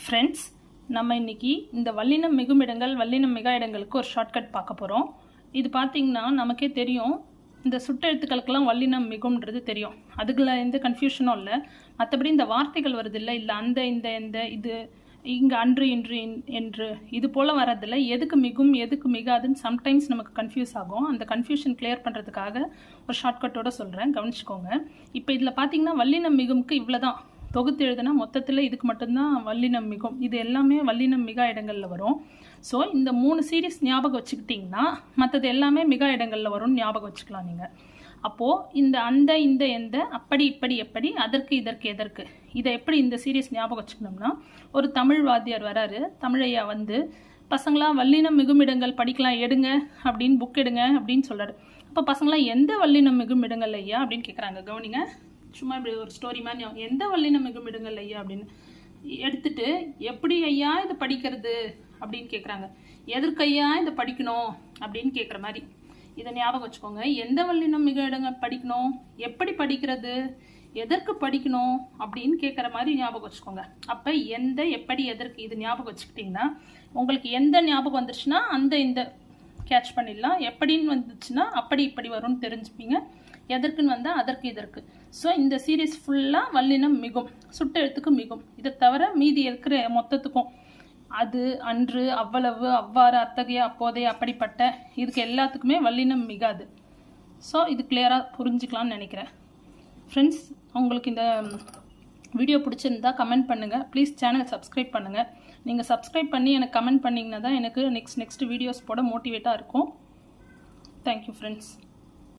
Friends, நம்ம இன்னைக்கு இந்த வல்லினம் மிகும் இடங்கள் வல்லினம் மிகா இடங்களுக்கு ஒரு ஷார்ட்கட் பார்க்க போகிறோம். இது பார்த்திங்கன்னா நமக்கே தெரியும், இந்த சுட்டெழுத்துக்களுக்கெல்லாம் வல்லினம் மிகும்ன்றது தெரியும். அதுக்குள்ள எந்த கன்ஃபியூஷனும் இல்லை. மற்றபடி இந்த வார்த்தைகள் வருது இல்லை அந்த இந்த இது இங்கே அன்று இன்று என்று இது போல் வரதில்லை. எதுக்கு மிகும் எதுக்கு மிகாதுன்னு சம்டைம்ஸ் நமக்கு கன்ஃபியூஸ் ஆகும். அந்த கன்ஃபியூஷன் கிளியர் பண்ணுறதுக்காக ஒரு ஷார்ட்கட்டோட சொல்கிறேன், கவனிச்சுக்கோங்க. இப்போ இதில் பார்த்தீங்கன்னா வல்லினம் மிகும்க்கு இவ்வளோ தான் தொகுத்து எழுதுனா மொத்தத்தில் இதுக்கு மட்டும்தான் வல்லினம் மிகும். இது எல்லாமே வல்லினம் மிகா இடங்களில் வரும். ஸோ இந்த 3 சீரீஸ் ஞாபகம் வச்சுக்கிட்டிங்கன்னா மற்றது எல்லாமே மிகா இடங்களில் வரும்னு ஞாபகம் வச்சுக்கலாம் நீங்கள். அப்போது இந்த இந்த எந்த அப்படி இப்படி எப்படி அதற்கு இதற்கு எதற்கு இதை எப்படி இந்த சீரீஸ் ஞாபகம் வச்சுக்கணும்னா, ஒரு தமிழ் வாத்தியார் வராரு. தமிழையா வந்து பசங்களாம் வல்லினம் மிகும் இடங்கள் படிக்கலாம் எடுங்க அப்படின்னு புக் எடுங்க அப்படின்னு சொல்கிறாரு. அப்போ பசங்களாம் எந்த வல்லினம் மிகும் இடங்கள் ஐயா அப்படின்னு கேட்குறாங்க. கவனிங்க, சும்மா இப்படி ஒரு ஸ்டோரி மாதிரி எந்த வல்லினம் மிகும் இடங்கள் ஐயா அப்படின்னு எடுத்துட்டு எப்படி ஐயா இதை படிக்கிறது அப்படின்னு கேட்குறாங்க. எதற்கு ஐயா இதை படிக்கணும் அப்படின்னு கேட்குற மாதிரி இதை ஞாபகம் வச்சுக்கோங்க. எந்த வல்லினம் மிக இடங்கள் படிக்கணும், எப்படி படிக்கிறது, எதற்கு படிக்கணும் அப்படின்னு கேட்குற மாதிரி ஞாபகம் வச்சுக்கோங்க. அப்போ எந்த எப்படி எதற்கு இது ஞாபகம் வச்சுக்கிட்டிங்கன்னா உங்களுக்கு எந்த ஞாபகம் வந்துருச்சுன்னா இந்த கேட்ச் பண்ணிடலாம். எப்படின்னு வந்துச்சுன்னா அப்படி இப்படி வரும்னு தெரிஞ்சுப்பீங்க. எதற்குன்னு வந்தால் அதற்கு இதற்கு. ஸோ இந்த சீரீஸ் ஃபுல்லாக வல்லினம் மிகும், சுட்டெழுத்துக்கு மிகும். இதை தவிர மீதி இருக்கிற மொத்தத்துக்கும் அது அன்று அவ்வளவு அவ்வாறு அத்தகைய அப்போதைய அப்படிப்பட்ட இதுக்கு எல்லாத்துக்குமே வல்லினம் மிகாது. ஸோ இது கிளியராக புரிஞ்சுக்கலாம்னு நினைக்கிறேன். ஃப்ரெண்ட்ஸ், உங்களுக்கு இந்த வீடியோ பிடிச்சிருந்தா கமெண்ட் பண்ணுங்கள். ப்ளீஸ் சேனலை சப்ஸ்கிரைப் பண்ணுங்கள். நீங்கள் சப்ஸ்கிரைப் பண்ணி எனக்கு கமெண்ட் பண்ணிங்கன்னா தான் எனக்கு நெக்ஸ்ட் வீடியோஸ் போட மோட்டிவேட்டாக இருக்கும். Thank you friends.